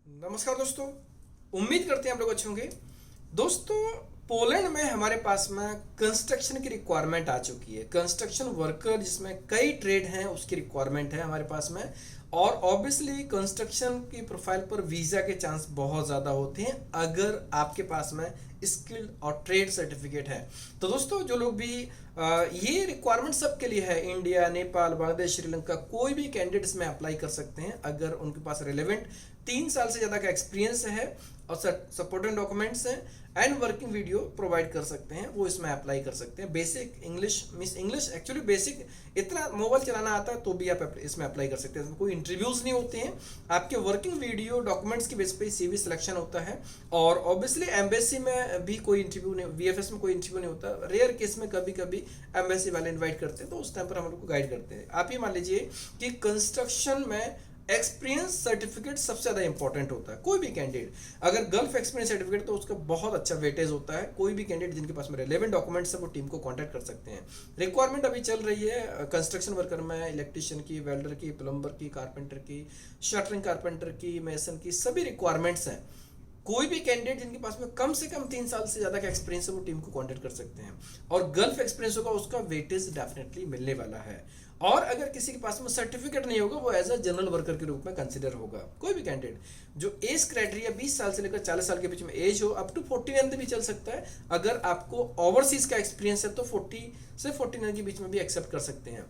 नमस्कार दोस्तों। उम्मीद करते हैं आप लोग अच्छे होंगे। दोस्तों, पोलैंड में हमारे पास में कंस्ट्रक्शन की रिक्वायरमेंट आ चुकी है। कंस्ट्रक्शन वर्कर जिसमें कई ट्रेड हैं उसकी रिक्वायरमेंट है हमारे पास में। और ऑब्वियसली कंस्ट्रक्शन की प्रोफाइल पर वीज़ा के चांस बहुत ज़्यादा होते हैं अगर आपके पास में स्किल और ट्रेड सर्टिफिकेट है। तो दोस्तों, जो लोग भी ये रिक्वायरमेंट सबके लिए है, इंडिया, नेपाल, बांग्लादेश, श्रीलंका, कोई भी कैंडिडेट इसमें अप्लाई कर सकते हैं अगर उनके पास रिलेवेंट 3 साल से ज़्यादा का एक्सपीरियंस है और सपोर्टिंग डॉक्यूमेंट्स हैं एंड वर्किंग वीडियो प्रोवाइड कर सकते हैं, वो इसमें अप्लाई कर सकते हैं। Basic English means English actually basic इतना मोबाइल चलाना आता है तो भी आप इसमें अप्लाई कर सकते हैं। इसमें कोई इंटरव्यूज नहीं होते हैं, आपके वर्किंग वीडियो डॉक्यूमेंट्स की बेस पे सीवी सिलेक्शन होता है। और ऑब्वियसली एम्बेसी में भी कोई इंटरव्यू नहीं, वीएफएस में कोई इंटरव्यू नहीं होता। रेयर केस में कभी कभी एम्बेसी वाले इन्वाइट करते हैं तो उस टाइम पर हम लोग को गाइड करते हैं। आप ये मान लीजिए कि कंस्ट्रक्शन में एक्सपीरियंस सर्टिफिकेट सबसे ज़्यादा इंपॉर्टेंट होता है। कोई भी कैंडिडेट अगर गल्फ एक्सपीरियंस सर्टिफिकेट तो उसका बहुत अच्छा वेटेज होता है। कोई भी कैंडिडेट जिनके पास में रेलेवेंट डॉक्यूमेंट्स है वो टीम को कांटेक्ट कर सकते हैं। रिक्वायरमेंट अभी चल रही है कंस्ट्रक्शन वर्कर में, इलेक्ट्रिशियन की, वेल्डर की, प्लम्बर की, कारपेंटर की, शटरिंग कारपेंटर की, मेसन की, सभी रिक्वायरमेंट्स हैं। कोई भी कैंडिडेट जिनके पास में कम से कम 3 साल से ज़्यादा का एक्सपीरियंस है वो टीम को कांटेक्ट कर सकते हैं। और गल्फ एक्सपीरियंस होगा उसका वेटेज डेफिनेटली मिलने वाला है। और अगर किसी के पास में सर्टिफिकेट नहीं होगा वो एज अ जनरल वर्कर के रूप में कंसिडर होगा। कोई भी कैंडिडेट जो एज क्राइटेरिया 20 साल से लेकर 40 साल के बीच में एज हो, अप टू 49 भी चल सकता है। अगर आपको ओवरसीज का एक्सपीरियंस है तो 40 से 49 के बीच में भी एक्सेप्ट कर सकते हैं।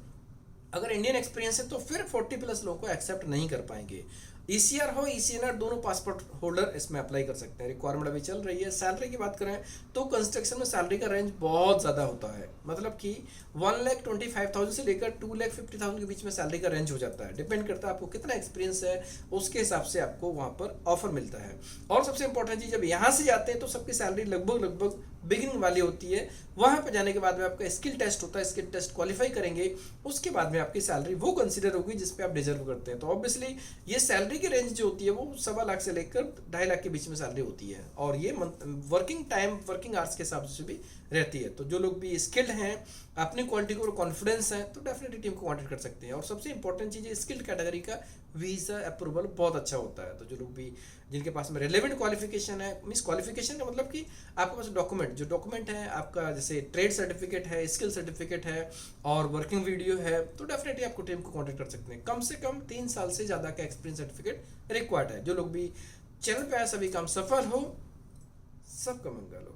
अगर इंडियन एक्सपीरियंस है तो फिर 40+ लोगों को एक्सेप्ट नहीं कर पाएंगे। ईसीआर हो, ईसीएनआर, दोनों पासपोर्ट होल्डर इसमें अप्लाई कर सकते हैं। रिक्वायरमेंट अभी चल रही है। सैलरी की बात करें तो कंस्ट्रक्शन में सैलरी का रेंज बहुत ज़्यादा होता है, मतलब कि 1,25,000 से लेकर 2,50,000 के बीच में सैलरी का रेंज हो जाता है। डिपेंड करता है आपको कितना एक्सपीरियंस है, उसके हिसाब से आपको वहाँ पर ऑफर मिलता है। और सबसे इंपॉर्टेंट चीज़, जब यहाँ से जाते हैं तो सबकी सैलरी लगभग बिगिनिंग वाली होती है। वहाँ पर जाने के बाद में आपका स्किल टेस्ट होता है, स्किल टेस्ट क्वालिफाई करेंगे, उसके बाद में आपकी सैलरी वो कंसिडर होगी जिस पे आप डिजर्व करते हैं। तो ऑब्वियसली ये सैलरी की रेंज जो होती है वो 1.25 लाख से लेकर 2.5 लाख के बीच में सैलरी होती है। और ये वर्किंग टाइम, वर्किंग आवर्स के हिसाब से भी रहती है। तो जो लोग भी स्किल्ड हैं, अपनी क्वालिटी को कॉन्फिडेंस है, तो डेफिनेटली टीम को कॉन्टेक्ट कर सकते हैं। और सबसे इंपॉर्टेंट चीज़ है स्किल्ड कैटेगरी का वीज़ा अप्रूवल बहुत अच्छा होता है। तो जो लोग भी जिनके पास में रिलेवेंट क्वालिफिकेशन है, मीन्स क्वालिफिकेशन का मतलब कि आपके पास डॉक्यूमेंट, जो डॉक्यूमेंट है आपका, जैसे ट्रेड सर्टिफिकेट है, स्किल सर्टिफिकेट है और वर्किंग वीडियो है, तो डेफिनेटली आपको टीम को कॉन्टेक्ट कर सकते हैं। कम से कम 3 साल से ज़्यादा का एक्सपीरियंस सर्टिफिकेट रिक्वायर्ड है। जो लोग भी चैनल पे आए सभी काम सफल हो, सबका मंगल हो।